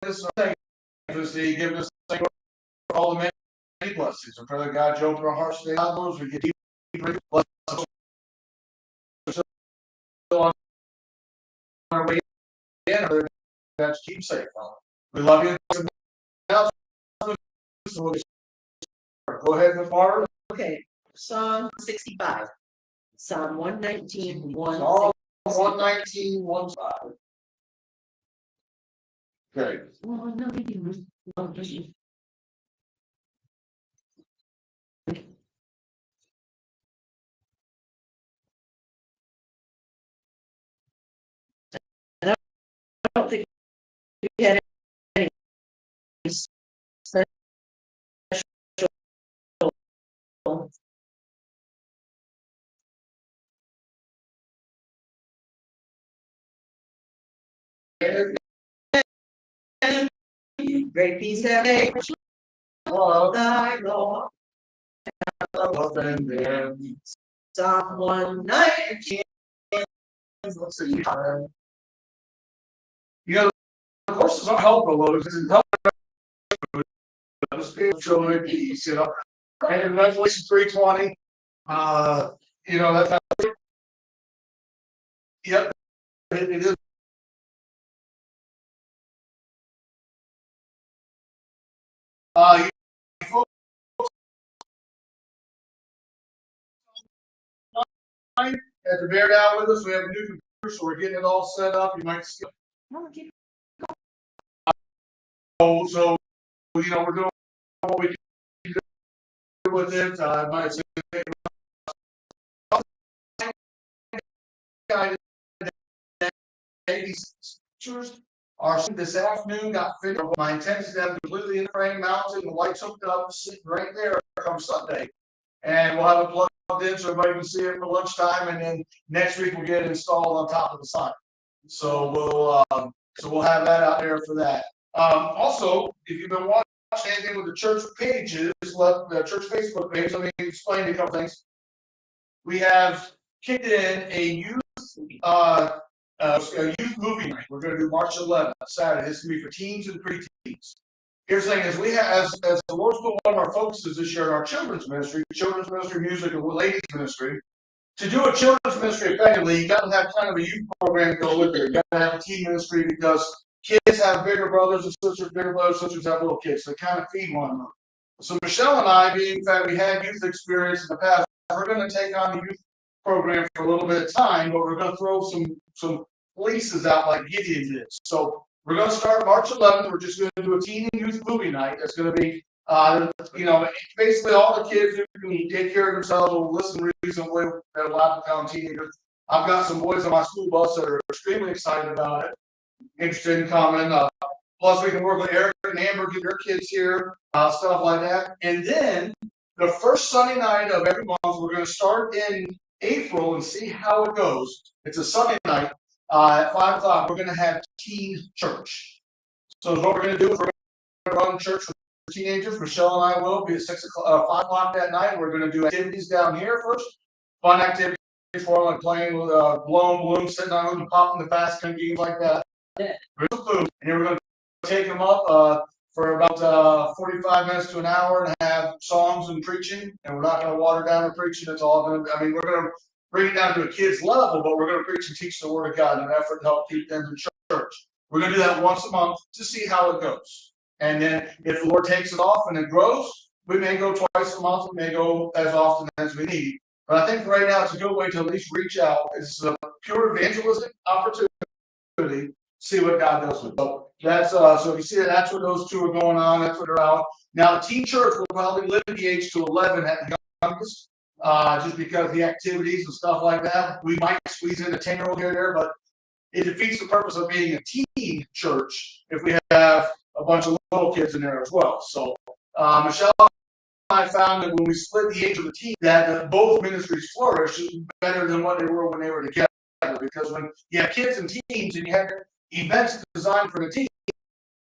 this thing is He gives us all the many blessings. I pray that God, you open our hearts today, Lord, we get deep blessings still on our way in. That's keep safe, Father. We love you. Go ahead, Ms. Barber. Okay, Psalm 65. Psalm 119, Psalm 119, 1-5. Okay. 119. I don't think we had any special. Great peace that makes all thy Lord. Psalm 119. You know, the horses don't help a little because it's helping joy, peace, you know. And in Revelation 3:20, you know, that's how, yep, it is. You have to bear down with us. We have a new computer, so we're getting it all set up. You might see. So you know, we're doing what we can do with it. I might say are this afternoon got finished. My intent is to have completely in frame mounted, the lights hooked up, sitting right there come Sunday. And we'll have it plugged in so everybody can see it for lunchtime, and then next week we'll get it installed on top of the sign. So we'll have that out there for that. Also, if you've been watching anything with the church pages, the church Facebook page, let me explain a couple things. We have kicked in a youth movie night. We're going to do March 11th, Saturday. This is going to be for teens and preteens. Here's the thing: is we have, as the Lord's put one of our focuses this year in our children's ministry, music, and ladies ministry. To do a children's ministry effectively, you got to have kind of a youth program to go with it. You got to have a teen ministry because kids have bigger brothers and sisters, bigger brothers and sisters have little kids. So they kind of feed one another. So Michelle and I, being that we had youth experience in the past, we're going to take on the youth program for a little bit of time, but we're going to throw some fleeces out like Gideon did. So we're going to start March 11th. We're just going to do a teen and youth movie night. That's going to be, you know, basically all the kids who can take care of themselves will listen reasonably that allow to become teenagers. I've got some boys on my school bus that are extremely excited about it, interested in coming. Plus, we can work with Eric and Amber, get their kids here, stuff like that. And then the first Sunday night of every month, we're going to start in April and see how it goes. It's a Sunday night at 5 o'clock. We're going to have teen church. So what we're going to do is we're going to run church for teenagers. Michelle and I will be at 5 o'clock that night. We're going to do activities down here first. Fun activities for them, like playing with blowing balloons, sitting on them, popping the fast gun games like that. Real food. And then we're going to take them up for about 45 minutes to an hour and have songs and preaching. And we're not going to water down the preaching. It's all going to, I mean, we're going to bring it down to a kid's level, but we're going to preach and teach the Word of God in an effort to help keep them in church. We're going to do that once a month to see how it goes. And then if the Lord takes it off and it grows, we may go twice a month. We may go as often as we need. But I think for right now, it's a good way to at least reach out. It's a pure evangelistic opportunity. See what God does with it. So that's so if you see that, that's where those two are going on. That's what they're out. Now the teen church will probably limit the age to 11 at the youngest, just because of the activities and stuff like that. We might squeeze in a 10-year-old here or there, but it defeats the purpose of being a teen church if we have a bunch of little kids in there as well. So Michelle and I found that when we split the age of the team, that both ministries flourish better than what they were when they were together. Because when you have kids and teens and you have events designed for the teens,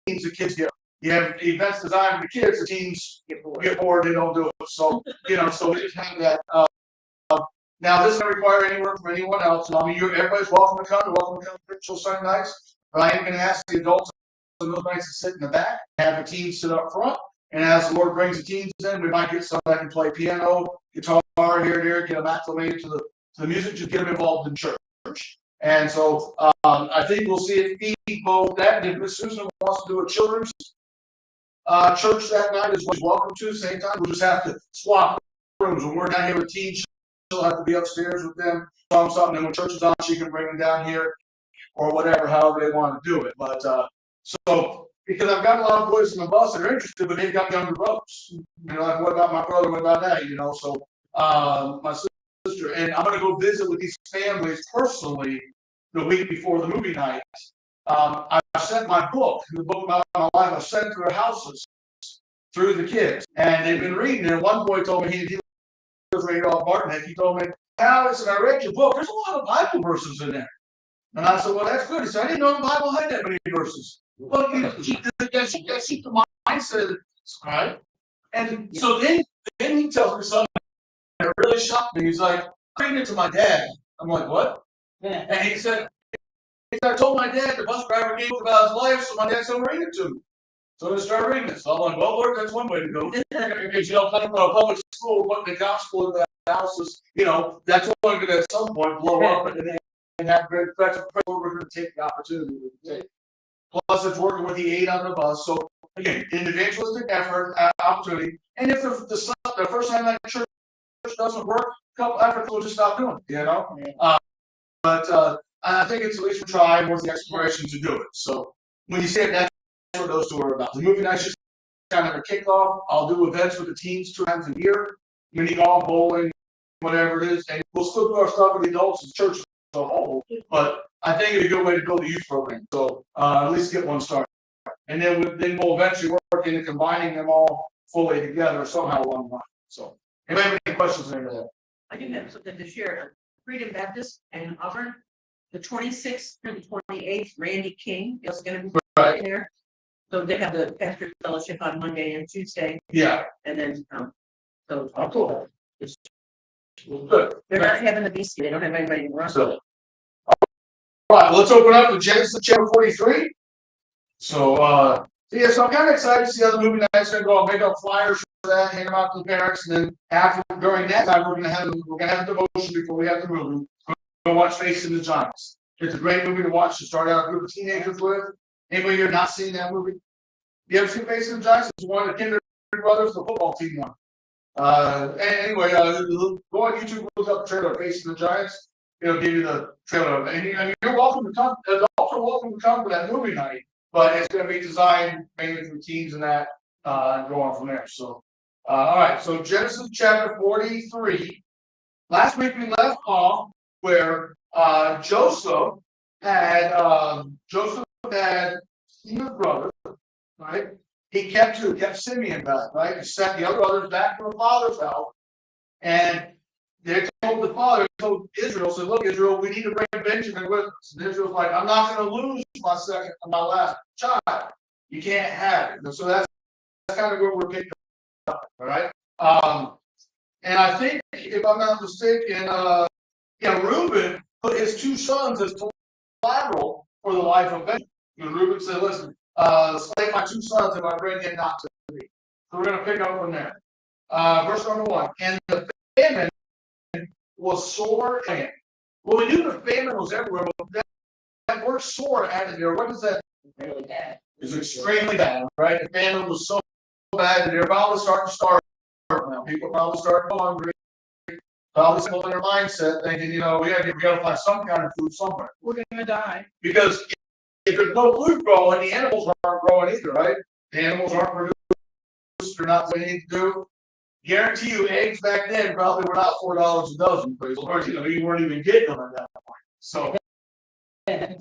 the kids get. You have events designed for the kids, the teens get bored, they don't do it. So, you know, so we just have that. Now, this doesn't require any work from anyone else. I mean, everybody's welcome to come. You're welcome to come to Sunday nights. But I am going to ask the adults those nights to sit in the back, have the teens sit up front. And as the Lord brings the teens in, we might get some that can play piano, guitar, here and there, get them acclimated to the music, just get them involved in church. And so I think we'll see it feed both that. And if Miss Susan wants to do a children's church that night, is welcome to. At the same time, we'll just have to swap rooms. When we're down here with teens, she'll have to be upstairs with them. Something, and when church is on, she can bring them down here or whatever, however they want to do it. But so because I've got a lot of boys in the bus that are interested, but they've got younger brothers. You know, like, what about my brother? What about that? You know, so my sister, and I'm going to go visit with these families personally the week before the movie night. I sent my book, the book about my life. I sent to their houses through the kids, and they've been reading. And one boy told me he was Radolph Martin. He told me, Alex, and I read your book. There's a lot of Bible verses in there. And I said, well, that's good. He said, I didn't know the Bible had that many verses. Well, you keep the mindset, right? And so then he tells me something that really shocked me. He's like, I'm reading it to my dad. I'm like, what? Yeah. And he said, I told my dad the bus driver gave about his life, so my dad said, read it to me. So I started reading it. So I'm like, well, Lord, that's one way to go. Because, you know, public school, putting the gospel in the houses, you know, that's only going to at some point blow up and have great effects. We're going to take the opportunity to take. Plus, it's working with the aid on the bus. So, again, evangelistic effort, opportunity. And if the first time that church doesn't work, a couple efforts will just stop doing it, you know? But I think it's at least a try worth the exploration to do it. So, when you say it, that's what those two are about. The movie night's just kind of a kickoff. I'll do events with the teens 2 times a year. Mini golf, bowling, whatever it is. And we'll still do our stuff with the adults and churches as a whole. But I think it's a good way to build the youth program. So at least get one started. And then we'll eventually work into combining them all fully together somehow along the line. So, anybody have any questions there? I do have something to share. Freedom Baptist in Auburn, the 26th through the 28th, Randy King is going to be Right there. So they have the pastor fellowship on Monday and Tuesday. Yeah. And then, so. Oh, cool. Good. They're not having the BC. They don't have anybody in Russell. All right, let's open up to Genesis chapter 43. So, yeah, so I'm kind of excited to see how the movie night's going to go. I'll make up flyers for that, hand them out to the parents, and then during that time, we're going to have a devotion before we have the movie. We're going to watch Facing the Giants. It's a great movie to watch to start out a group of teenagers with. Anybody here not seen that movie? You ever seen Facing the Giants? It's one of the Kinder brothers, the football team one. Anyway, go on YouTube, look up the trailer, Facing the Giants. It'll give you the trailer. And I mean, you're welcome to come. Adults are welcome to come for that movie night, but it's going to be designed mainly for teens and that, and go on from there. So, all right. So Genesis chapter 43. Last week we left off where Joseph had Simeon's brother, right? He kept Simeon back, right? He sent the other brothers back to the father's house, and they told the father, told Israel, said, look, Israel, we need to bring Benjamin with us. And Israel's like, I'm not going to lose my last child. You can't have it. And so that's kind of where we're picking up, all right? And I think, if I'm not mistaken, Reuben put his 2 sons as collateral for the life of Benjamin. And Reuben said, listen, slay my 2 sons if I bring them not to me. So we're going to pick up from there. Verse number 1. And the famine was sore and well, we knew the famine was everywhere, but that word sore added there. What is that? Really bad. It's extremely bad, right? The famine was so bad that they're probably starting to starve now. People probably starting to go hungry. Probably still in their mindset thinking, we gotta find some kind of food somewhere. We're gonna die. Because if there's no food growing, the animals aren't growing either, right? The animals aren't produced, they're not doing anything to do. Guarantee you, eggs back then probably were not $4 a dozen, because you weren't even getting them at that point. So,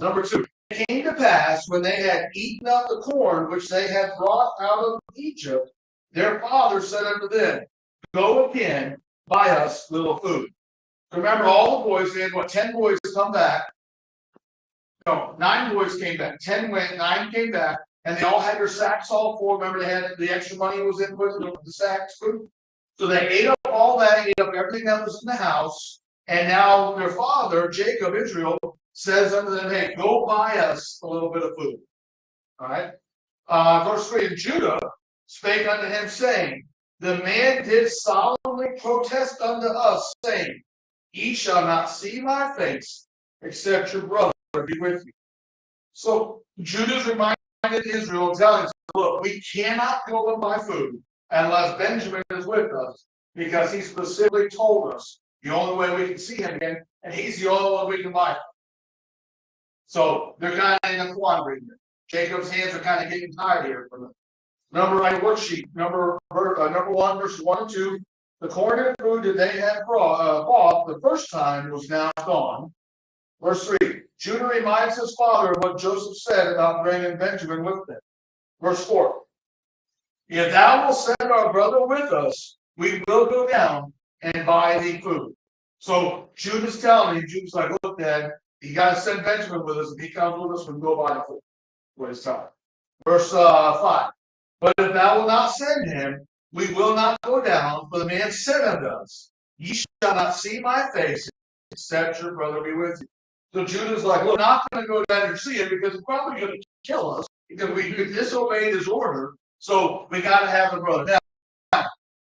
number 2, it came to pass when they had eaten up the corn which they had brought out of Egypt, their father said unto them, go again, buy us little food. Remember, all the boys, they had 10 boys come back. No, 9 boys came back. 10 went, 9 came back, and they all had their sacks all full. Remember, they had the extra money was in with the sacks food. So they ate up all that, ate up everything that was in the house, and now their father, Jacob, Israel, says unto them, hey, go buy us a little bit of food. All right? Verse 3, and Judah spake unto him, saying, the man did solemnly protest unto us, saying, ye shall not see my face, except your brother be with you. So Judah's reminded Israel, telling us, look, we cannot go and buy food unless Benjamin is with us, because he specifically told us the only way we can see him again, and he's the only one we can buy. So they're kind of in a quandary. Jacob's hands are kind of getting tired here from them. Number 9 worksheet, number 1, verses 1 and 2. The corn and food that they had bought the first time was now gone. Verse 3. Judah reminds his father of what Joseph said about bringing Benjamin with them. Verse 4. If thou wilt send our brother with us, we will go down and buy thee food. So Judah's telling him, Judah's like, look, Dad, you got to send Benjamin with us. If he comes with us, we can go buy the food. What is time? Verse 5. But if thou wilt not send him, we will not go down, for the man said unto us, ye shall not see my face, except your brother be with you. So Judah's like, look, we're not going to go down and see him, because he's probably going to kill us, because we disobeyed his order, so we got to have the brother. Now,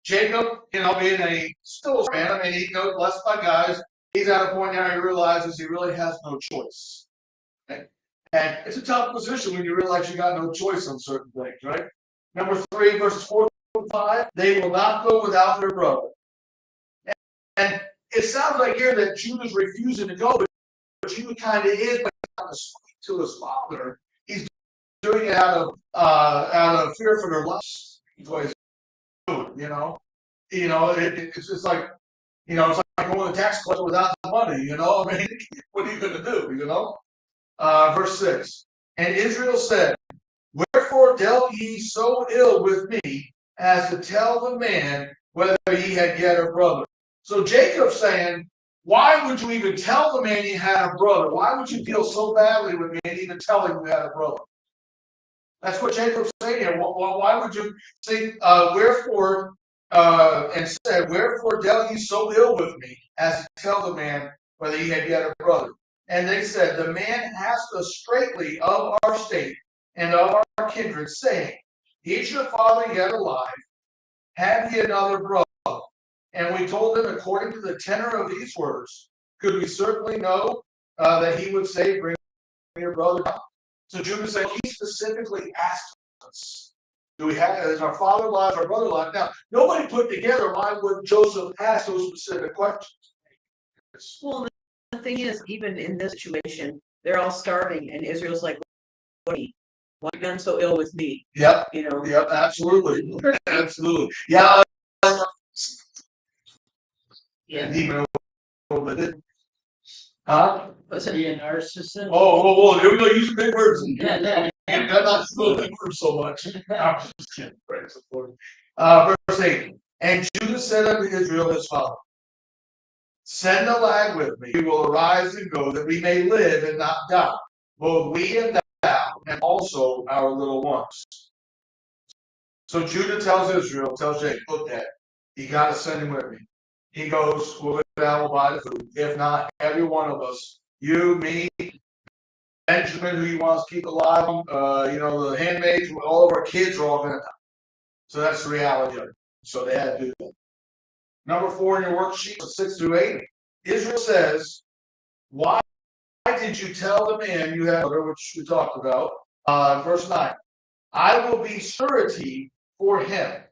Jacob, being still a man, he goes blessed by guys, he's at a point now he realizes he really has no choice. Okay? And it's a tough position when you realize you got no choice on certain things, right? Number 3, verses 4 and 5, they will not go without their brother. And it sounds like here that Judah's refusing to go, but Judah kind of is, but not to his father. He's doing it out of fear for their lives. That's what he's doing, it's just like, it's like going to the tax collector without the money, what are you going to do, Verse 6, and Israel said, wherefore dealt ye so ill with me, as to tell the man whether he had yet a brother? So Jacob's saying, why would you even tell the man he had a brother? Why would you deal so badly with me and even tell him you had a brother? That's what Jacob's saying here. Why would you say, wherefore, and said, wherefore dealt ye so ill with me, as to tell the man whether he had yet a brother? And they said, the man asked us straightly of our state and of our kindred, saying, is your father yet alive? Have ye another brother? And we told him, according to the tenor of these words, could we certainly know that he would say, bring your brother down? So Judah said, he specifically asked us, is our father alive, our brother alive? Now, nobody put together why would Joseph ask those specific questions. Well, the thing is, even in this situation, they're all starving, and Israel's like, what are you done so ill with me? Yep. Yep, absolutely. Absolutely. Yeah. Yeah. Even over it. Huh? Was Be a narcissist. Oh, here we go, using big words. Yeah. I'm not supposed to words so much. I'm just kidding. Praise the Lord. Verse 8. And Judah said unto Israel his father, send a lad with me, we will arise and go, that we may live and not die, both we and thou, and also our little ones. So Judah tells Jacob, look, Dad, you got to send him with me. He goes, we'll go down, we'll buy the food. If not, every one of us, you, me, Benjamin, who he wants to keep alive, the handmaids, all of our kids are all going to die. So that's the reality of it. So they had to do that. Number 4 in your worksheet, 6 through 8. Israel says, why did you tell the man you had, which we talked about, verse 9, I will be surety for him.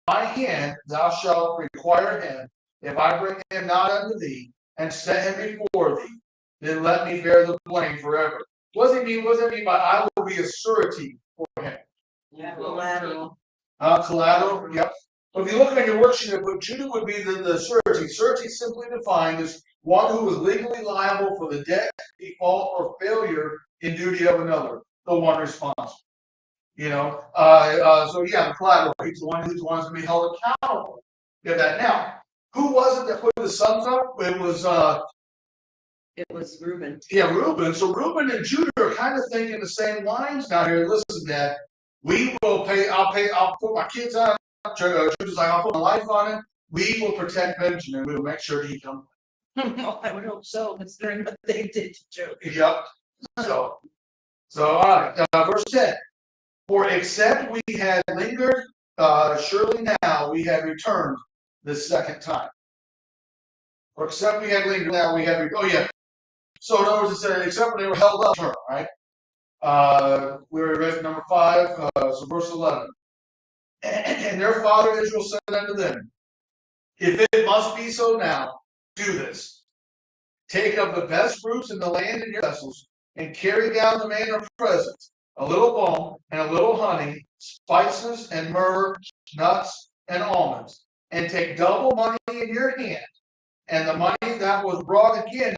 My hand thou shalt require him, if I bring him not unto thee, and set him before thee, then let me bear the blame forever. What does it mean by I will be a surety for him? Yeah. Collateral. Collateral, yep. So if you look at your worksheet, Judah would be the surety. Surety simply defined as one who is legally liable for the debt, default, or failure in duty of another, the one responsible. The collateral, he's the one who's to be held accountable. Get that. Now, who was it that put the sums up? It was Reuben. Yeah, Reuben. So Reuben and Judah are kind of thinking the same lines now here. Listen, Dad, we will pay, I'll put my kids on. Judah's like, I'll put my life on it. We will protect Benjamin. We will make sure he comes. I would hope so, considering what they did to Job. Yep. So all right. Verse 10. For except we had lingered, surely now we had returned the second time. For except we had lingered, now we had, oh yeah. So in other words, it said, except when they were held up, right? We were at number 5, so verse 11. And their father Israel said unto them, if it must be so now, do this. Take of the best fruits in the land in your vessels, and carry down the manner of presents, a little balm and a little honey, spices and myrrh, nuts and almonds, and take double money in your hand, and the money that was brought again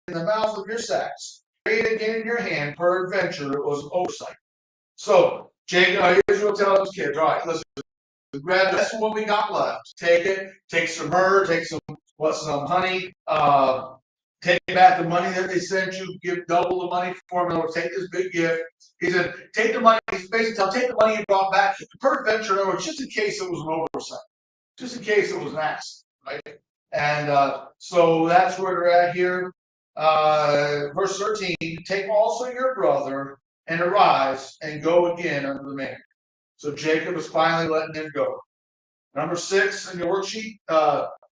in the mouth of your sacks, carry it again in your hand, peradventure it was oversight. So Israel tells his kids, all right, listen, grab that's what we got left. Take it, take some myrrh, take some honey, take back the money that they sent you, give double the money for them, or take this big gift. He said, take the money, he's basically telling, take the money you brought back, peradventure, or just in case it was an oversight, just in case it was an accident, right? And so that's where they're at here. Verse 13, take also your brother and arise and go again unto the man. So Jacob is finally letting him go. Number 6 in your worksheet,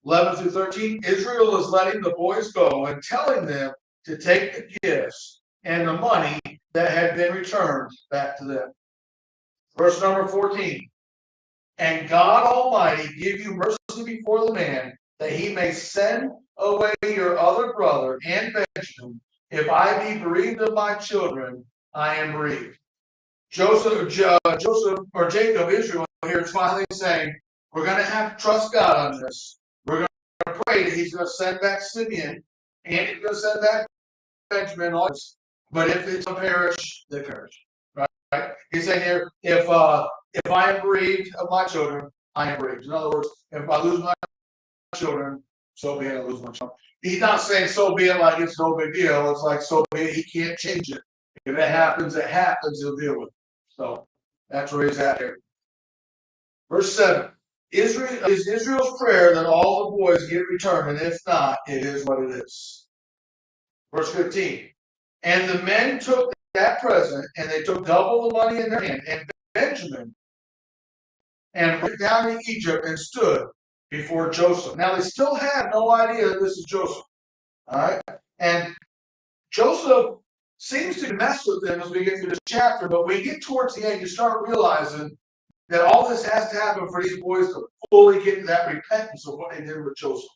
11 through 13, Israel is letting the boys go and telling them to take the gifts and the money that had been returned back to them. Verse number 14, and God Almighty give you mercy before the man, that he may send away your other brother and Benjamin. If I be bereaved of my children, I am bereaved. Joseph or Jacob, Israel here is finally saying, we're going to have to trust God on this. We're going to pray that he's going to send back Simeon and he's going to send back Benjamin. But if it's a perish, they perish. Right? He's saying here, if I am bereaved of my children, I am bereaved. In other words, if I lose my children, so be it, I lose my children. He's not saying so be it like it's no big deal. It's like so be it, he can't change it. If it happens, he'll deal with it. So that's where he's at here. Verse 7. Israel's prayer that all the boys get returned, and if not, it is what it is. Verse 15. And the men took that present, and they took double the money in their hand, and Benjamin, and went down to Egypt and stood before Joseph. Now they still have no idea that this is Joseph. All right? And Joseph seems to mess with them as we get through this chapter, but when we get towards the end, you start realizing that all this has to happen for these boys to fully get to that repentance of what they did with Joseph.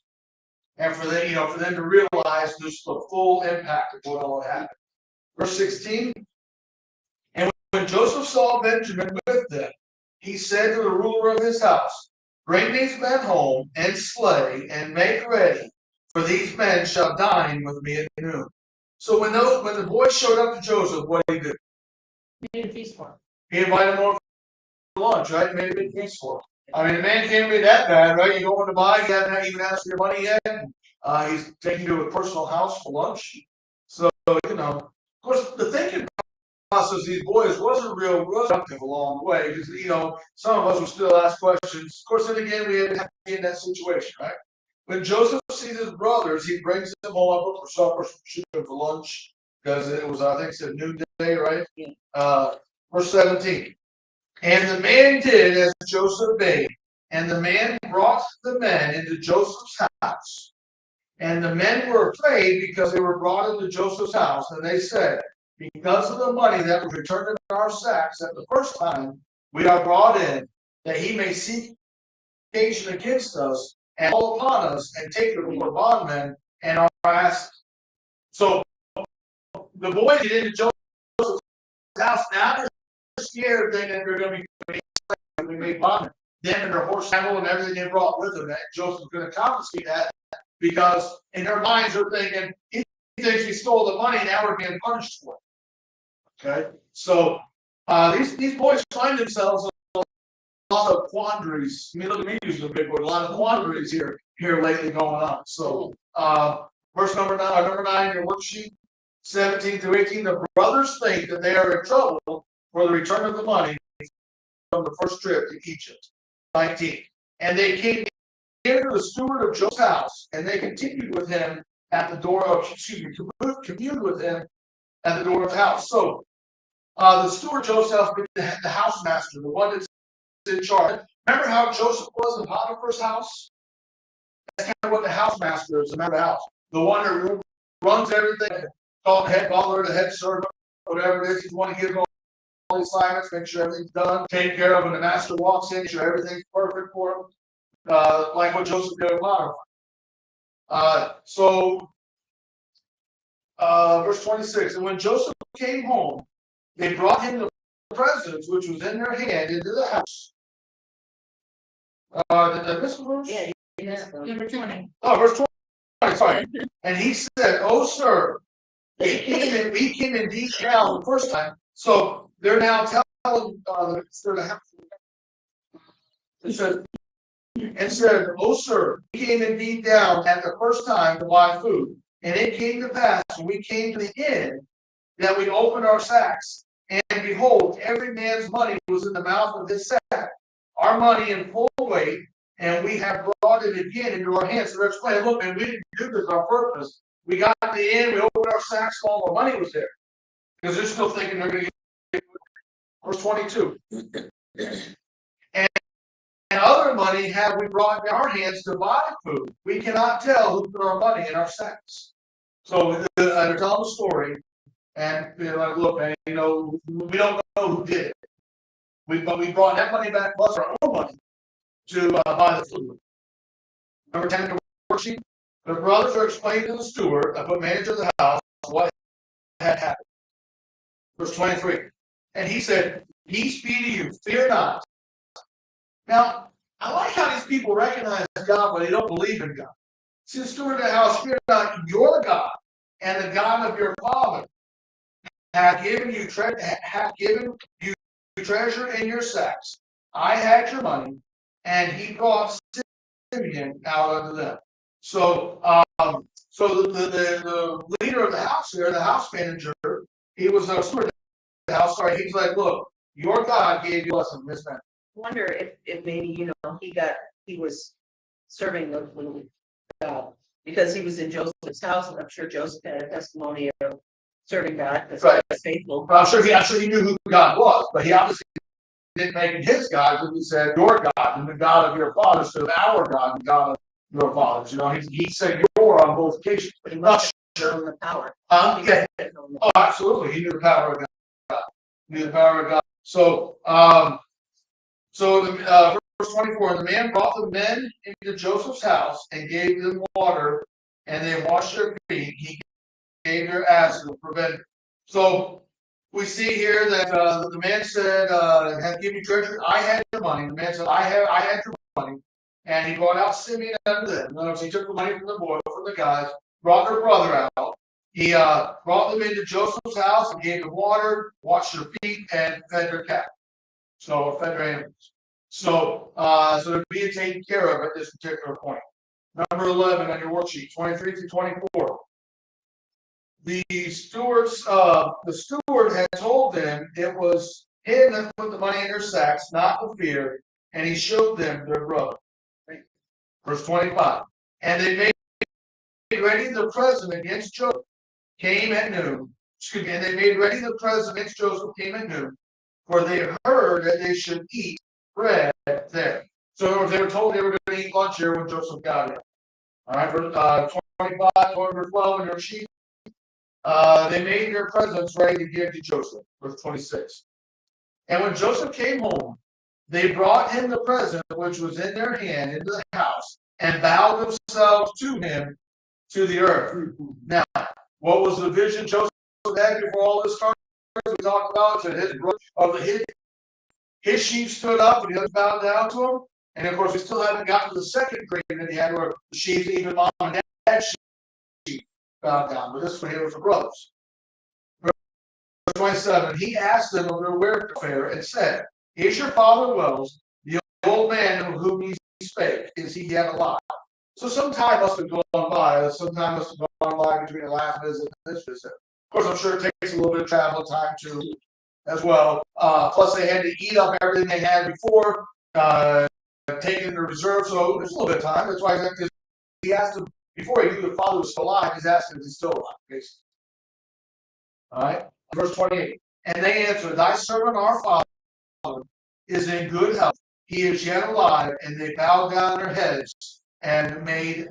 And for them, for them to realize just the full impact of what all happened. Verse 16. And when Joseph saw Benjamin with them, he said to the ruler of his house, bring these men home and slay and make ready, for these men shall dine with me at noon. So when the boys showed up to Joseph, what did he do? He made a feast for him. He invited them over for lunch, right? Made a big feast for him. I mean, the man can't be that bad, right? You go in to buy, he hasn't even asked for your money yet. He's taking you to a personal house for lunch. So, of course, the thinking process of these boys wasn't productive along the way, because, some of us will still ask questions. Of course, then again, we had to be in that situation, right? When Joseph sees his brothers, he brings them all up for supper, for lunch, because it was, I think it said noonday, right? Yeah. Verse 17. And the man did as Joseph bade, and the man brought the men into Joseph's house. And the men were afraid because they were brought into Joseph's house, and they said, because of the money that was returned in our sacks at the first time, we are brought in, that he may seek occasion against us, and fall upon us, and take the poor bondmen and our assets. So the boys get into Joseph's house. Now they're scared that they're going to be made bondmen. Them and their horse handle and everything they brought with them. That Joseph's going to confiscate that, because in their minds they're thinking, he thinks we stole the money, now we're being punished for it. Okay, so these boys find themselves in a lot of quandaries. I mean, look at me using a big word. A lot of quandaries here lately going on. So, verse number 9 in your worksheet, 17 through 18. The brothers think that they are in trouble for the return of the money from the first trip to Egypt. 19. And they came near to the steward of Joseph's house, and they continued with him at the door of, communed with him at the door of the house. So, The steward Joseph, the housemaster, the one that's in charge. Remember how Joseph was in Potiphar's house? That's kind of what the housemaster is, the man of the house. The one that runs everything, called the head butler, the head servant, whatever it is. He's the one who gives all the assignments, make sure everything's done, taken care of when the master walks in, make sure everything's perfect for him. Like what Joseph did with Potiphar. Verse 26, and when Joseph came home, they brought him the presents which was in their hand into the house. Did I miss a verse? Yeah. Number 20. Oh, verse 20, sorry. And he said, oh, sir, he came in detail the first time. So they're now telling the house. It said, oh, sir, we came indeed down at the first time to buy food. And it came to pass, when we came to the inn, that we opened our sacks. And behold, every man's money was in the mouth of his sack, our money in full weight, and we have brought it again into our hands. So they're explaining, look, man, we didn't do this on purpose. We got to the inn, we opened our sacks, all our money was there. Because they're still thinking they're going to get. Verse 22. And other money have we brought in our hands to buy food. We cannot tell who put our money in our sacks. So they're telling the story, and they're like, look, man, we don't know who did it. But we brought that money back plus our own money to buy the food. Number 10 in the worksheet. The brothers are explaining to the steward, the manager of the house, what had happened. Verse 23. And he said, peace be to you, fear not. Now, I like how these people recognize God, but they don't believe in God. See, the steward of the house, fear not, your God, and the God of your father hath given you treasure in your sacks. I had your money, and he brought Simeon out unto them. So, the leader of the house there, the house manager, he was a steward of the house. Sorry, he's like, look, your God gave you us in this man. Wonder if maybe he was serving the God because he was in Joseph's house, and I'm sure Joseph had a testimony of serving God because Right. he was faithful. Well, I'm sure he knew who God was, but he obviously didn't make it his God when he said your God and the God of your fathers, so our God and God of your fathers. He said your on both occasions. But he must have known the power. Yeah. Oh, absolutely. He knew the power of God. He knew the power of God. So, verse 24, and the man brought the men into Joseph's house and gave them water, and they washed their feet. He gave their asses to prevent. So we see here that the man said, "Have given you treasure." I had your money. The man said, "I had your money," and he brought out Simeon unto them. In other words, he took the money from the guys, brought their brother out. He brought them into Joseph's house and gave them water, washed their feet, and fed their cattle. So fed their animals. So they're being taken care of at this particular point. Number 11 on your worksheet, 23 through 24. The steward had told them it was him that put the money in their sacks, not the fear, and he showed them their brother. Verse 25. And they made ready the present against Joseph, came at noon. And they made ready the present against Joseph, came at noon, for they heard that they should eat bread there. So they were told they were going to eat lunch here when Joseph got here. All right, verse 25, verse 12 in their sheet. They made their presents ready to give to Joseph. Verse 26. And when Joseph came home, they brought him the present which was in their hand into the house and bowed themselves to him to the earth. Now, what was the vision Joseph had before all this started? We talked about that his sheep stood up and the others bowed down to him. And of course, we still haven't gotten to the second grade that he had where the sheep, even mom and dad's sheep, bowed down. But this one here was the brothers. Verse 27, he asked them of their welfare and said, "Is your father Wells, the old man of whom he spake, is he yet alive?" So some time must have gone by. Some time must have gone by between the last visit and this visit. Of course, I'm sure it takes a little bit of travel time too, as well. Plus, they had to eat up everything they had before, taking the reserve. So there's a little bit of time. That's why he asked him before he knew the father was still alive. He's asking if he's still alive, basically. All right, verse 28. And they answered, Thy servant our father is in good health. He is yet alive. And they bowed down their heads and made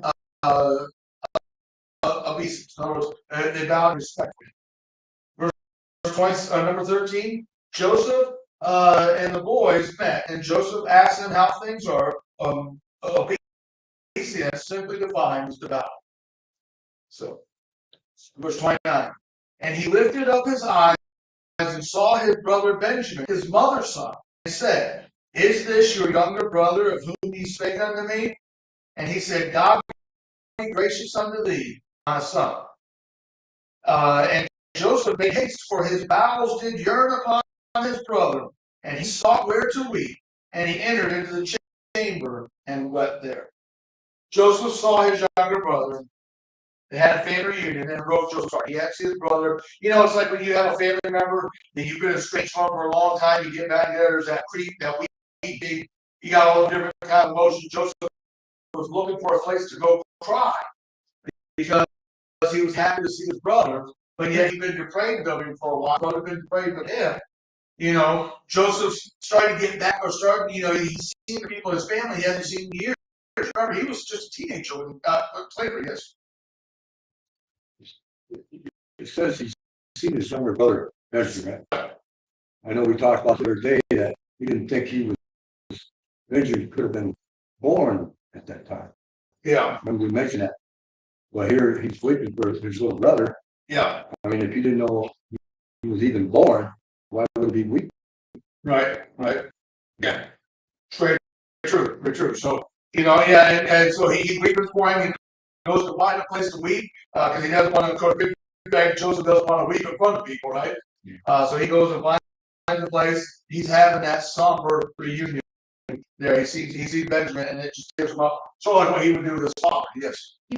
obeisance. In other words, they bowed respectfully. Verse 20, number 13, Joseph and the boys met, and Joseph asked them how things are. Obeisance simply defines the bow. So, verse 29, and he lifted up his eyes and saw his brother Benjamin, his mother's son, and said, Is this your younger brother of whom ye spake unto me? And he said, God be gracious unto thee, my son. And Joseph made haste, for his bowels did yearn upon his brother, and he sought where to weep, and he entered into the chamber and wept there. Joseph saw his younger brother. They had a family reunion, and wrote Joseph's heart. He had to see his brother. You know, it's like when you have a family member that you've been estranged from for a long time, you get back together, there's that creep, that weep, you got all the different kind of emotions. Joseph was looking for a place to go cry because he was happy to see his brother, but yet he'd been depraved of him for a while. Brother had been depraved of him. You know, Joseph started to get back, or started, you know, he's seen the people in his family he hasn't seen in years. Remember, he was just a teenager when slavery is. It says he's seen his younger brother, Benjamin. I know we talked about the other day that we didn't think he was, Benjamin could have been born at that time. Yeah. Remember we mentioned that. Well, here he's waiting for his little brother. Yeah. I mean, if you didn't know he was even born, why would he weep? Right. Yeah. Very true. Very true. So, you know, yeah, and so he weeps for him. He goes to find a place to weep because he doesn't want to go to big. Joseph doesn't want to weep in front of people, right? So he goes and finds a place. He's having that somber reunion there. He sees Benjamin, and it just gives him up. So like what he would do with his father. Yes. He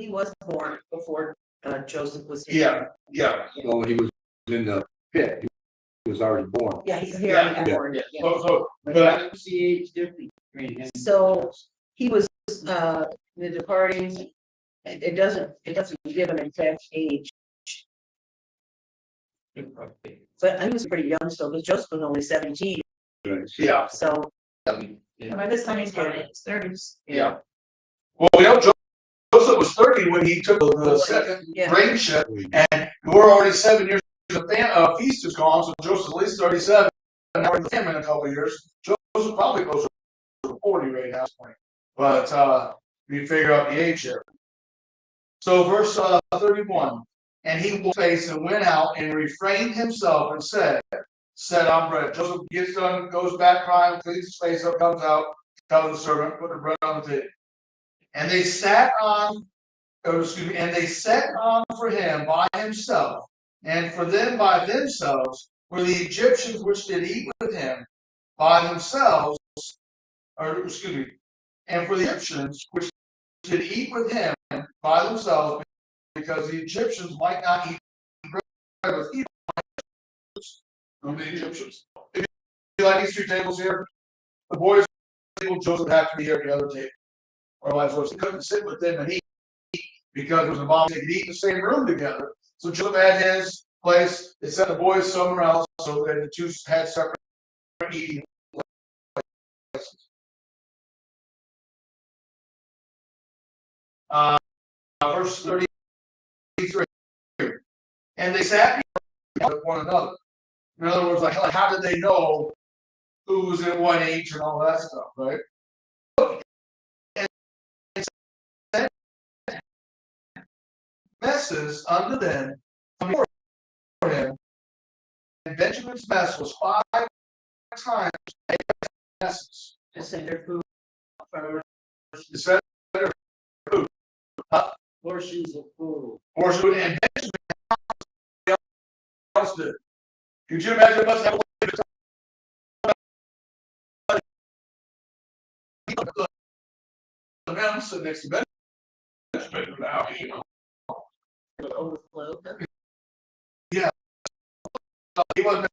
was born before Joseph was here. Yeah. So when he was in the pit, he was already born. Yeah, he's here Yeah. born. But the age difference between him? So he was the departing. It doesn't give an exact age, but he was pretty young still, because Joseph was only 17. yeah. So By this time he's getting in his 30s. Yeah. Well, we know Joseph was 30 when he took the second yeah, grain ship, and we're already 7 years. The feast is gone, so Joseph's at least 37. And now we're in the famine in a couple of years. Joseph probably closer to 40 right now. But we figure out the age here. So verse 31, and he will face and went out and refrained himself and said on bread. Joseph gets done, goes back crying, cleans his face up, comes out, tells the servant, put the bread on the table. And they sat on for him by himself, and for them by themselves were the Egyptians which did eat with him by themselves, and for the Egyptians which did eat with him by themselves, because the Egyptians might not eat bread with evil. From the Egyptians. If you like these two tables here, the boys' table, Joseph had to be here at the other table. Otherwise, he couldn't sit with them and eat because it was a bomb. They could eat in the same room together. So Joseph had his place. They sent the boys somewhere else, so that the two had separate eating places. Verse 33. And they sat with one another. In other words, like how did they know who was in what age and all that stuff, right? And messes unto them before him, and Benjamin's mess was 5 times messes. to send their food from Instead of food, Portions of food. portion, and Benjamin else did. Could you imagine us having the man sitting next to Benjamin now, you know. overflow. He wasn't.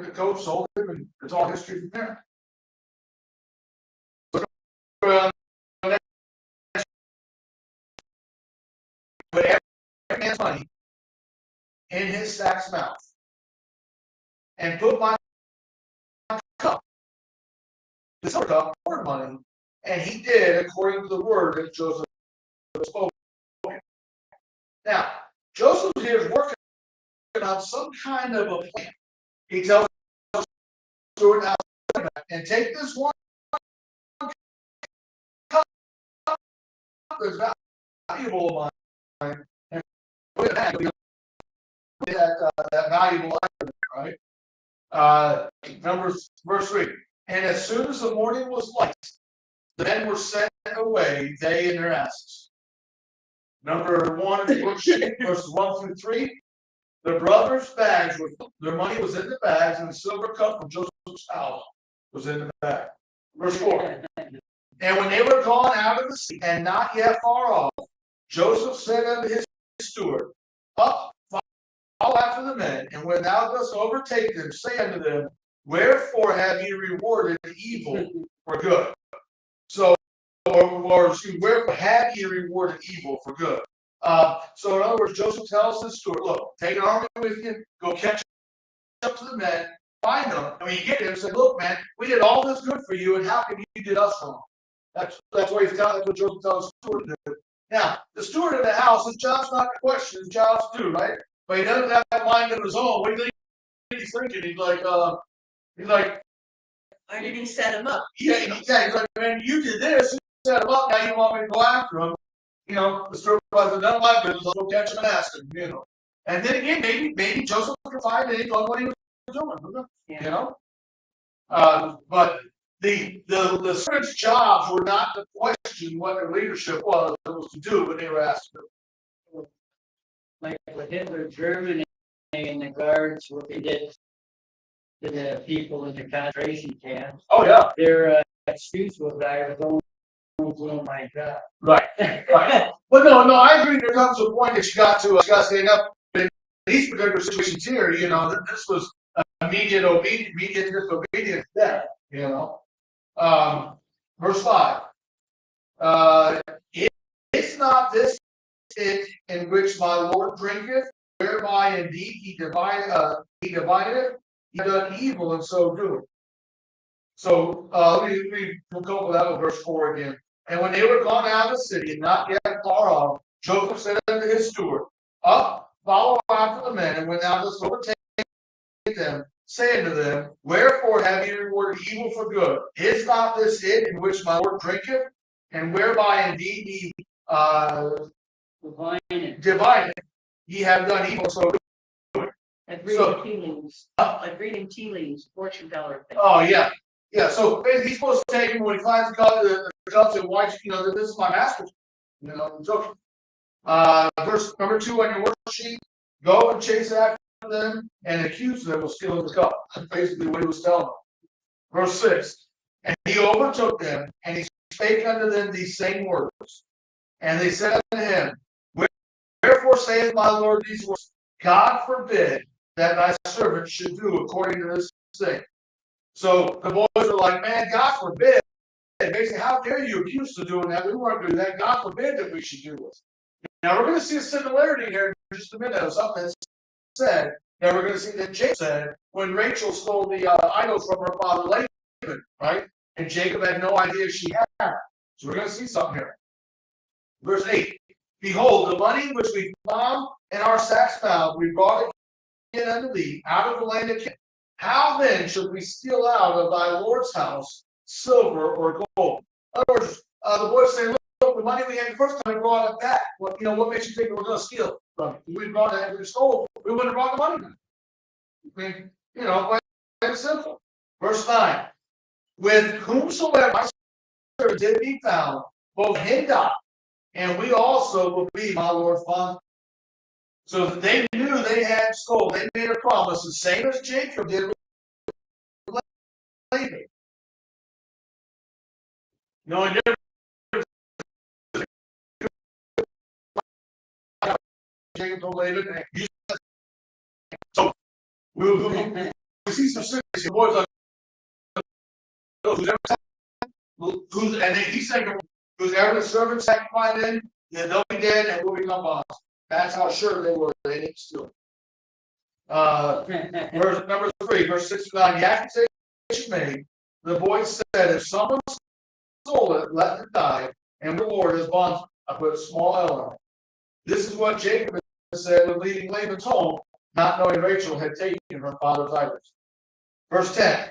the coach sold him, and it's all history from there. Uh, Put every man's money in his sack's mouth, and put my cup, the silver cup, for money, and he did according to the word that Joseph spoke. Now, Joseph here is working on some kind of a plan. He tells Stewart now, and take this one cup that's valuable of mine, and put it back. That valuable item, right? Numbers, verse 3. And as soon as the morning was light, the men were sent away, they and their asses. Number 1, verses 1 through 3. The brothers' bags were, their money was in the bags, and the silver cup from Joseph's house was in the bag. Verse 4. And when they were gone out of the sea, and not yet far off, Joseph said unto his steward, Up, follow after the men, and when thou dost overtake them, say unto them, Wherefore have ye rewarded evil for good? So, wherefore have ye rewarded evil for good? So in other words, Joseph tells his steward, look, take an army with you, go catch up to the men, find them, and when you get there, say, look, man, we did all this good for you, and how come you did us wrong? That's what he's telling, that's what Joseph tells the steward to do. Now, the steward of the house, his job's not to question, his job's to do, right? But he doesn't have that mind of his own. What do you think he's thinking? He's like, Why did he set him up? yeah, he's like, man, you did this, you set him up, now you want me to go after him. You know, the steward was none of my business, I'll go catch him and ask him, you know. And then again, maybe Joseph could find that he thought what he was doing, you know? But the servants' jobs were not to question what their leadership was, it was to do what they were asked to do. Like with Hitler, Germany, and the guards, what they did to the people in the concentration camps, Oh, yeah. their excuse was, I was only doing my job. Right, right. But no, I agree. There comes a point that you got to stand up. In these particular situations here, you know, this was immediate disobedience. There, you know. Verse 5. It's not this it in which my Lord drinketh, whereby indeed he divided he done evil and so doing. So we'll go with that with verse 4 again. And when they were gone out of the city, and not yet far off, Joseph said unto his steward, Up, follow after the men, and when thou dost overtake them, say unto them, Wherefore have ye rewarded evil for good? Is not this it in which my Lord drinketh, and whereby indeed ye divided? Ye have done evil, so Like reading tea leaves, like reading tea leaves, fortune teller thing. oh yeah. Yeah, so basically he's supposed to take him when he finds the cup and why, you know, this is my master. You know, joke. Verse number 2 on your worksheet, go and chase after them and accuse them of stealing the cup. That's basically what he was telling them. Verse 6, and he overtook them, and he spake unto them these same words. And they said unto him, Wherefore saith my Lord these words? God forbid that thy servant should do according to this thing. So the boys are like, man, God forbid. Basically, how dare you accuse us of doing that? We weren't doing that. God forbid that we should do this. Now we're going to see a similarity here in just a minute of something that's said. Now we're going to see that Jacob said when Rachel stole the idols from her father Laban, right? And Jacob had no idea she had. So we're going to see something here. Verse 8. Behold, the money which we found in our sacks found, we brought it in unto thee out of the land of Canaan. How then should we steal out of thy Lord's house silver or gold? In other words, the boys say, look, the money we had the first time we brought it back. What makes you think we're going to steal from it? If we brought it, we stole, we wouldn't have brought the money back. I mean, plain and simple. Verse 9. With whomsoever my servant did be found, both him die, and we also will be my Lord's bond. So that they knew they had stole. They made a promise, the same as Jacob did with Laban. Knowing Jacob told Laban, so we see some serious boys like who's ever who's and he's saying who's ever the servants sacrificed in, then they'll be dead and will become bonds. That's how sure they were they didn't steal. Verse number 3, verse 6 to 9. The accusation made, the boy said, if someone stole it, let them die, and reward his bondsman. I put a small L on it. This is what Jacob said when leaving Laban's home, not knowing Rachel had taken her father's idols. Verse 10.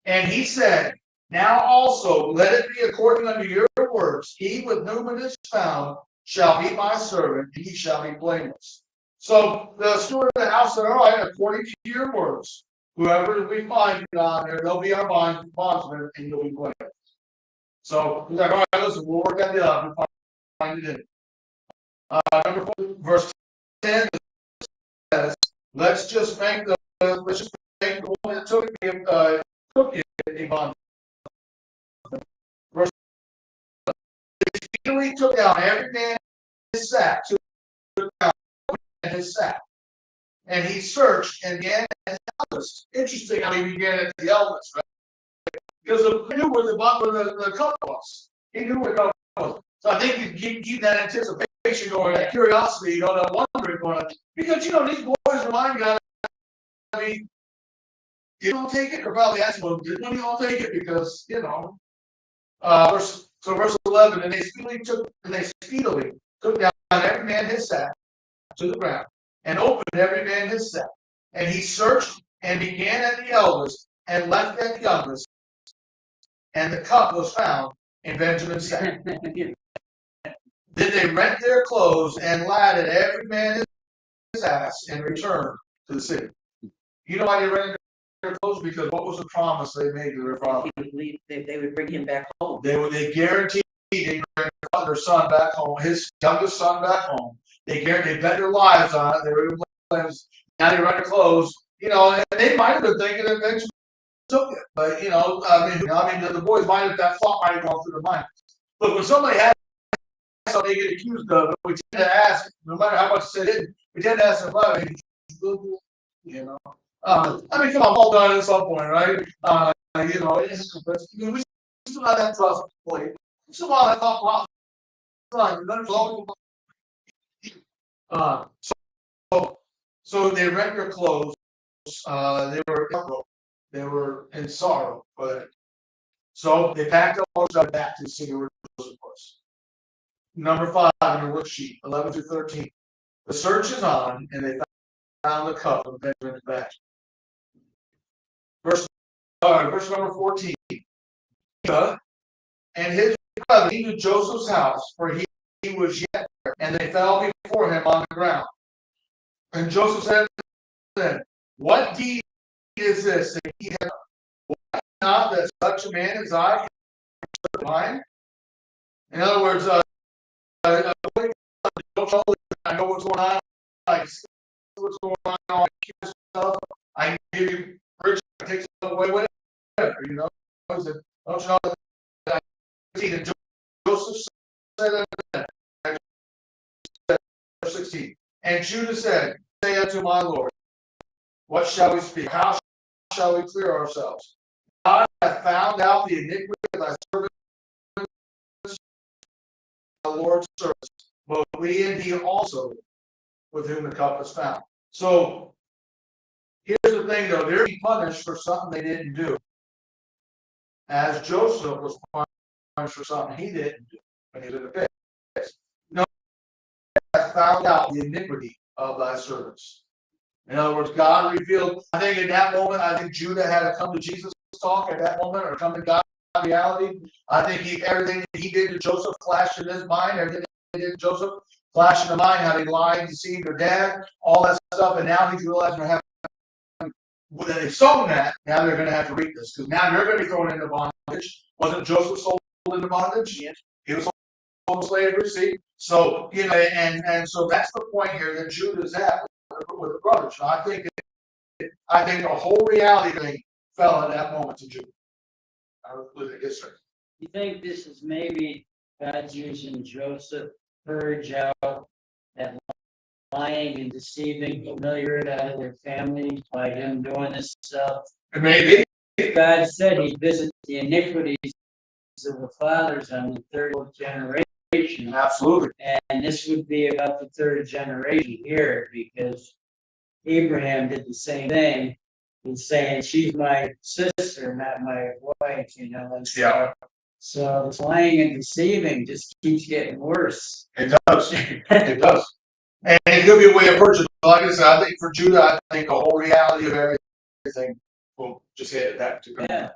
And he said, now also let it be according unto your words. He with whom it is found shall be my servant, and he shall be blameless. So the steward of the house said, all right, according to your words, whoever we find down there, they'll be our bondsman, and you'll be blameless. So he's like, all right, listen, we'll work that out and find it in. Number 4, verse 10 says, let's just make the one that took it a bond. Verse he speedily took out every man his sack to his sack, and he searched and began at his eldest. Interesting how he began at the eldest, right? Because he knew where the cup was. He knew where the cup was. So I think you keep that anticipation going, that curiosity, that wondering going on. Because these boys remind you, I mean, you don't take it, or probably ask them, did one of y'all take it? Because verse 11, and they speedily took down every man his sack to the ground, and opened every man his sack. And he searched and began at the eldest, and left at the youngest, and the cup was found in Benjamin's sack. Then they rent their clothes and ladded every man his ass and returned to the city. You know why they rented their clothes? Because what was the promise they made to their father? They would bring him back home. They guaranteed they'd bring their son back home, his youngest son back home. They bet their lives on it. They were now they rent their clothes, and they might have been thinking that Benjamin took it, but the boys that thought might have gone through their mind. Look, when somebody has something they get accused of, we tend to ask, no matter how much they did, we tend to ask them about it. Come on, all done at some point, right? We still have that trust point. Still have that thought so they rent their clothes. They were in sorrow, but so they packed up all back to the city where Joseph was. Number 5 on your worksheet, 11 through 13. The search is on, and they found the cup of Benjamin's bag. Verse number 14. And his brother came to Joseph's house, for he was yet there, and they fell before him on the ground. And Joseph said to them, what deed is this that he has done? Why not that such a man as I can serve mine? In other words, I know what's going on. I see what's going on. I can give you rich, take stuff away, whatever. Don't you know that Joseph said that? Verse 16. And Judah said, say unto my Lord, what shall we speak? How shall we clear ourselves? God hath found out the iniquity of thy servant, the Lord's service, but we and he also, with whom the cup is found. So here's the thing, though, they're being punished for something they didn't do, as Joseph was punished for something he didn't do when he was in the pit. No, has found out the iniquity of thy servants. In other words, God revealed. I think in that moment, Judah had to come to Jesus talk at that moment, or come to God reality. I think everything that he did to Joseph flashed in his mind. Everything he did to Joseph flashed in the mind, how they lied, deceived their dad, all that stuff. And now he's realizing that they've sown that. Now they're going to have to reap this, because now they're going to be thrown into bondage. Wasn't Joseph sold into bondage? Yes. He was sold into slavery. See, so and so that's the point here that Judah's at with the brothers. So I think the whole reality thing fell at that moment to Judah. Yes, sir. You think this is maybe God's using Joseph to purge out that lying and deceiving familiar out of their families by him doing this stuff. It may be. God said he visits the iniquities of the fathers on the third generation. Absolutely. And this would be about the third generation here, because Abraham did the same thing. He's saying she's my sister, not my wife, you know, and so. Yeah. So this lying and deceiving just keeps getting worse. It does. It does. And it could be a way of purchase. Like I said, I think for Judah, I think the whole reality of everything will just hit that too. Yeah.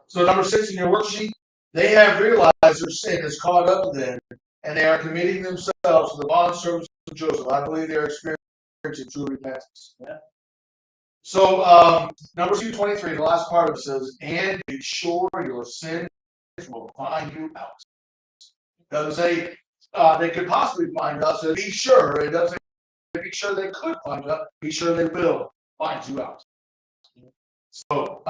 So number 6 in your worksheet, they have realized their sin has caught up to them, and they are committing themselves to the bond service of Joseph. I believe they are experiencing true repentance. Yeah. So number 223, the last part of it says, and be sure your sins will find you out. It doesn't say they could possibly find us. Be sure. It doesn't say be sure they could find us. Be sure they will find you out. So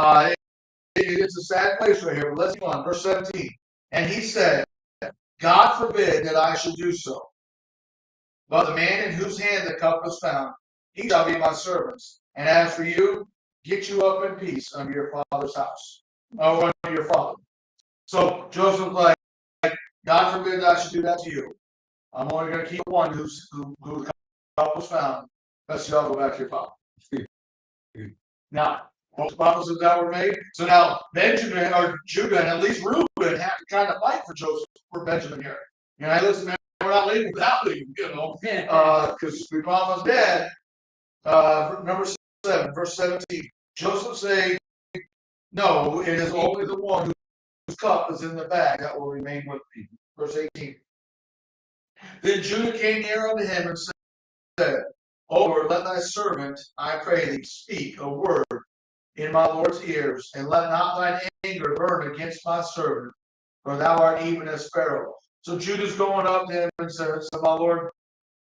it's a sad place right here, but let's go on. Verse 17. And he said, God forbid that I should do so. But the man in whose hand the cup was found, he shall be my servant. And as for you, get you up in peace unto your father's house. Or unto your father. So Joseph like, God forbid that I should do that to you. I'm only going to keep one who the cup was found. Let's y'all go back to your father. Now, most promises that were made. So now Benjamin or Judah and at least Reuben have to kind of fight for Joseph for Benjamin here. You know, hey, listen, man, we're not leaving without leaving, you know, because we promised Dad. Number 7, verse 17. Joseph say, no, it is only the one whose cup is in the bag that will remain with me. Verse 18. Then Judah came near unto him and said, O Lord, let thy servant, I pray thee, speak a word in my Lord's ears, and let not thine anger burn against my servant, for thou art even as Pharaoh. So Judah's going up to him and says, my Lord,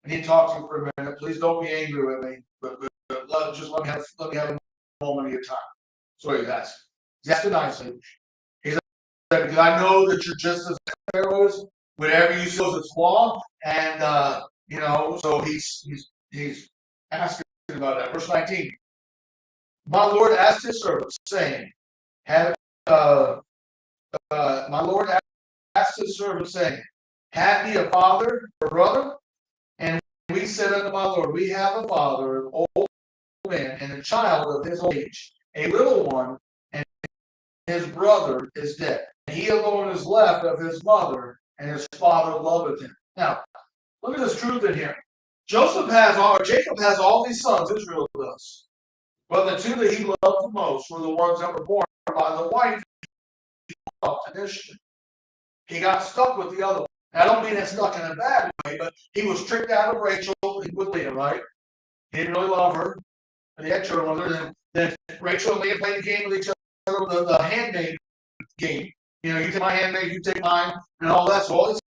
I need to talk to you for a minute. Please don't be angry with me, but let me have a moment of your time. So he's asking. He's asking nicely. He said, because I know that you're just as Pharaoh is. Whatever you say is law, and you know, so he's asking about that. Verse 19. My Lord asked his servants, saying, my Lord asked his servant, saying, have ye a father or brother? And we said unto my Lord, we have a father, an old man, and a child of his old age, a little one, and his brother is dead. And he alone is left of his mother, and his father loveth him. Now, look at this truth in here. Jacob has all these sons, Israel does. But the two that he loved the most were the ones that were born by the wife he loved initially. He got stuck with the other one. I don't mean it's stuck in a bad way, but he was tricked out of Rachel with Leah, right? He didn't really love her. And he had children with her. Then Rachel and Leah played the game with each other, the handmaid game. You know, you take my handmaid, you take mine, and all that. So all these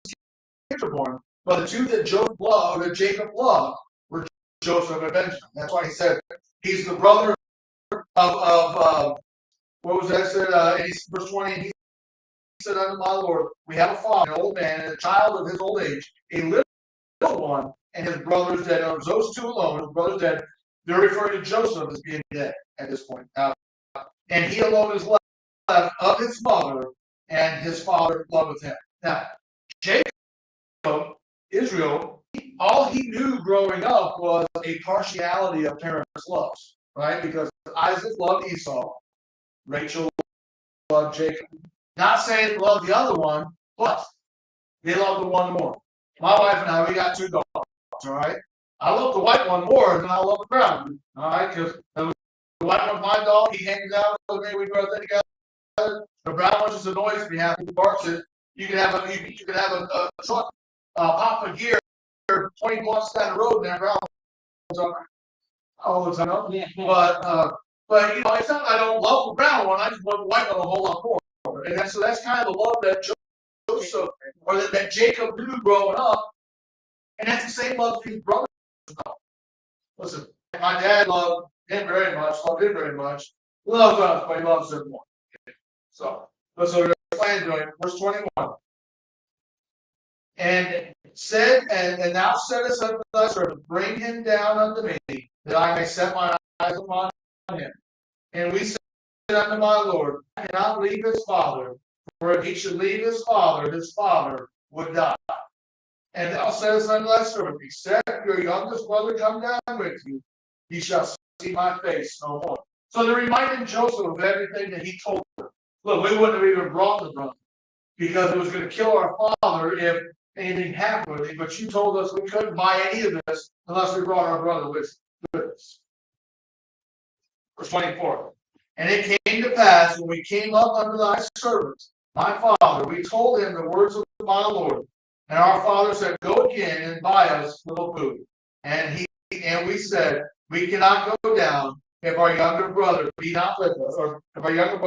kids are born. But the two that Jacob loved were Joseph and Benjamin. That's why he said he's the brother of what was that said? Verse 20. He said unto my Lord, we have a father, an old man, and a child of his old age, a little one, and his brother's dead. Now, those two alone, his brother's dead. They're referring to Joseph as being dead at this point. And he alone is left of his mother, and his father loveth him. Now, Jacob, Israel, all he knew growing up was a partiality of parents' loves, right? Because Isaac loved Esau, Rachel loved Jacob. Not saying they loved the other one, but they loved the one more. My wife and I, we got 2 dogs, all right? I love the white one more than I love the brown one, all right? Because the white one's my dog, he hangs out with me, we go together. The brown one just annoys me, half he barks it. You can have a truck pop a gear 20 blocks down the road and that brown one's all the time. Yeah. But you know, it's not I don't love the brown one, I just love the white one a whole lot more. And that's kind of the love that Joseph or that Jacob knew growing up. And that's the same love for his brothers. Listen, my dad loved him very much, loves us, but he loves him more. So let's look at the plan doing verse 21. And said, and now saidest unto thy servant, bring him down unto me, that I may set my eyes upon him. And we said unto my Lord, I cannot leave his father, for if he should leave his father would die. And thou saidest unto thy servant, except your youngest brother come down with you, he shall see my face no more. So they're reminding Joseph of everything that he told them. Look, we wouldn't have even brought the brother, because it was going to kill our father if anything happened with him. But you told us we couldn't buy any of this unless we brought our brother with us. Verse 24. And it came to pass, when we came up unto thy servant, my father, we told him the words of my Lord. And our father said, go again and buy us little food. And we said, we cannot go down if our younger brother be not with us, or if our youngest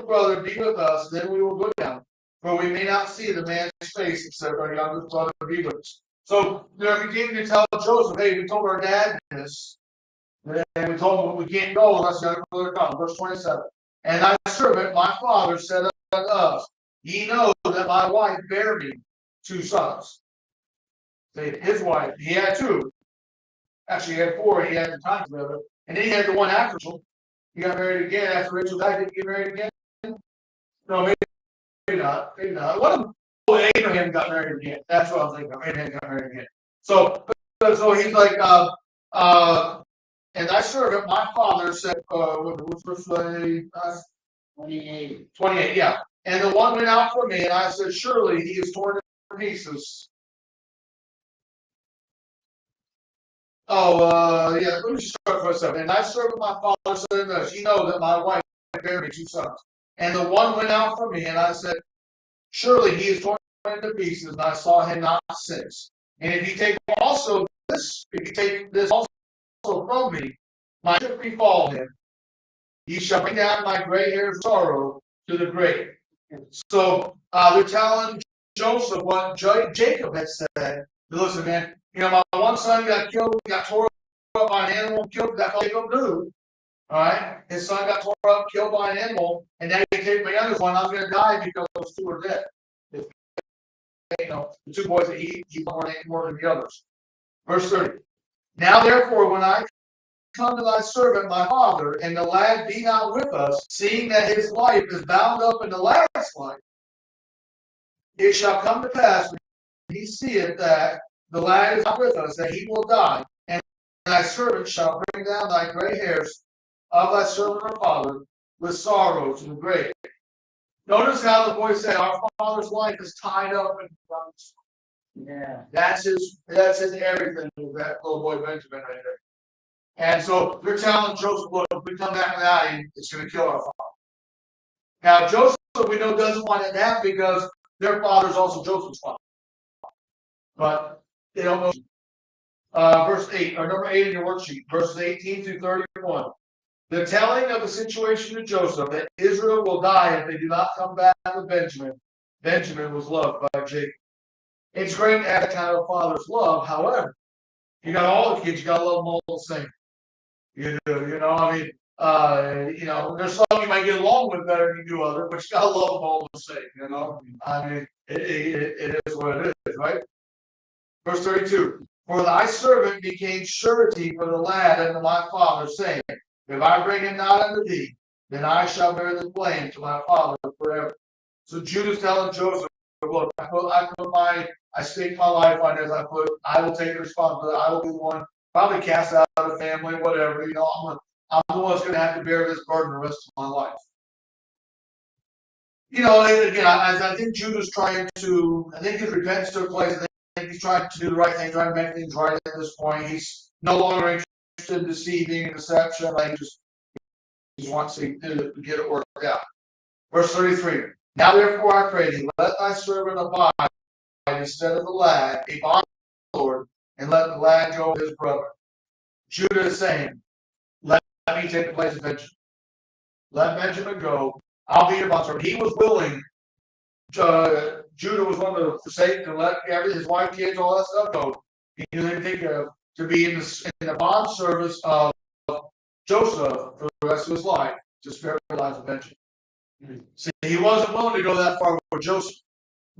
brother be with us, then we will go down, for we may not see the man's face except our youngest brother be with us. So they're beginning to tell Joseph, hey, we told our dad this, and we told him we can't go unless the younger brother comes. Verse 27. And thy servant, my father, said unto us, ye know that my wife bare me 2 sons. His wife, he had 2. Actually, he had 4. He had the time together. And then he had the one after Rachel. He got married again after Rachel died. Did he get married again? No, maybe not. Maybe not. What if Abraham got married again? That's what I'm thinking of. Abraham got married again. So he's like, and thy servant, my father, said, what's verse 28? 28, yeah. And the one went out for me, and I said, surely he is torn to pieces. Yeah, let me start for a second. And I served my father, said this, you know that my wife bare me 2 sons. And the one went out for me, and I said, surely he is torn to pieces, and I saw him not since. And if you take this also from me, my ship befall him. Ye shall bring down my gray hair of sorrow to the grave. So they're telling Joseph what Jacob had said. Listen, man, you know, my one son got killed, got tore up by an animal, killed. That's all Jacob knew. All right, his son got tore up, killed by an animal, and now he take my youngest one. I'm going to die because those 2 are dead. You know, the 2 boys that he more than the others. Verse 30. Now therefore, when I come to thy servant my father, and the lad be not with us, seeing that his life is bound up in the lad's life, it shall come to pass when he seeth that the lad is not with us, that he will die, and thy servant shall bring down thy gray hairs of thy servant our father with sorrow to the grave. Notice how the boy said, our father's life is tied up in Christ. Yeah. That's his everything, that little boy Benjamin right there. And so they're telling Joseph, look, if we come back without him, it's going to kill our father. Now, Joseph, we know, doesn't want it to happen because their father is also Joseph's father. But they don't know. Verse 8, or number 8 in your worksheet, verses 18 through 31. The telling of the situation to Joseph that Israel will die if they do not come back with Benjamin. Benjamin was loved by Jacob. It's great to have that kind of father's love. However, you got all the kids, you got to love them all the same. You do, you know, I mean, you know, there's some you might get along with better than you do others, but you got to love them all the same, you know. I mean, it is what it is, right? Verse 32. For thy servant became surety for the lad unto my father, saying, if I bring him not unto thee, then I shall bear the blame to my father forever. So Judah's telling Joseph, look, I stake my life on this. I will take the responsibility. I will be one, probably cast out of the family, whatever. You know, I'm the one that's going to have to bear this burden the rest of my life. You know, and again, I think Judah's trying to. I think his repentance took place. I think he's trying to do the right thing, trying to make things right at this point. He's no longer interested in deceiving and deception. Like he just wants to get it worked out. Verse 33. Now therefore I pray thee, let thy servant abide instead of the lad, a bond Lord, and let the lad go with his brother. Judah is saying, let me take the place of Benjamin. Let Benjamin go. I'll be your bond servant. He was willing. Judah was willing to forsake and let his wife, kids, all that stuff go. He didn't think to be in the bond service of Joseph for the rest of his life to spare the life of Benjamin. See, he wasn't willing to go that far with Joseph.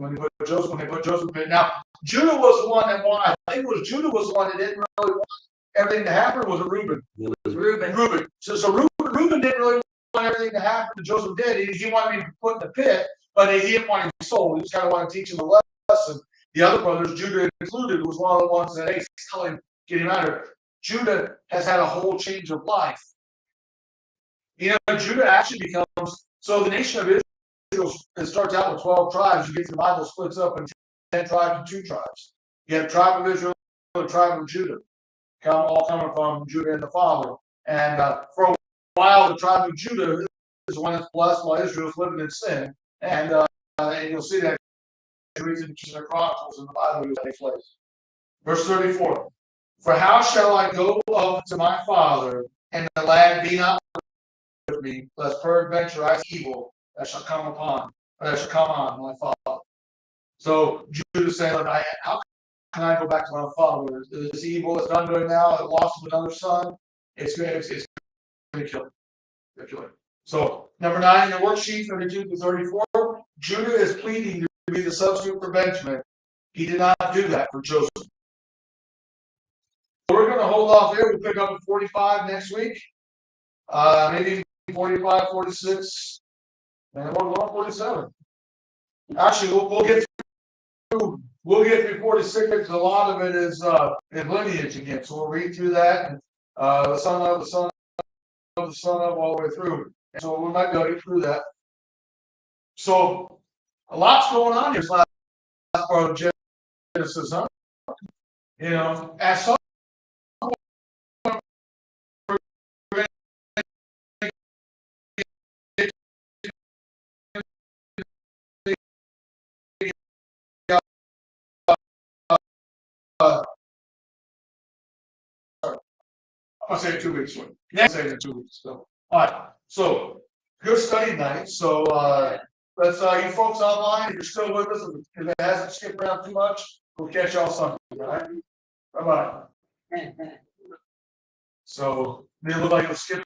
When they put Joseph in. Now, Judah was the one that wanted, I think it was Judah was the one that didn't really want everything to happen, was it Reuben? Reuben. Reuben. So Reuben didn't really want everything to happen, but Joseph did. He wanted me to put in the pit, but he didn't want him sold. He just kind of wanted to teach him a lesson. The other brothers, Judah included, was one of the ones that, hey, tell him, get him out of here. Judah has had a whole change of life. You know, Judah actually becomes, so the nation of Israel, it starts out with 12 tribes. You get to the Bible splits up into 10 tribes and 2 tribes. You have the tribe of Israel and the tribe of Judah, all coming from Judah and the father. And for a while, the tribe of Judah is the one that's blessed while Israel's living in sin. And you'll see that in the Chronicles in the Bible, you'll take place. Verse 34. For how shall I go up to my father, and the lad be not with me, lest peradventure I see evil that shall come on my father. So Judah said, how can I go back to my father? This evil that's done to him now, it lost him another son, it's going to kill him. So number 9 in the worksheet, 32 to 34, Judah is pleading to be the substitute for Benjamin. He did not do that for Joseph. We're going to hold off there. We'll pick up at 45 next week. Maybe 45, 46, and we're going 47. Actually, we'll get through 46 because a lot of it is in lineage again. So we'll read through that and the son of all the way through. And so we might be able to get through that. So a lot's going on here. This last part of Genesis, huh? You know, as some I'll say it 2 weeks. Next, say it in 2 weeks. So, all right. So, good study night. So, let's you folks online, if you're still with us, if it hasn't skipped around too much, we'll catch y'all Sunday. All right. Bye bye. So, it look like it'll skip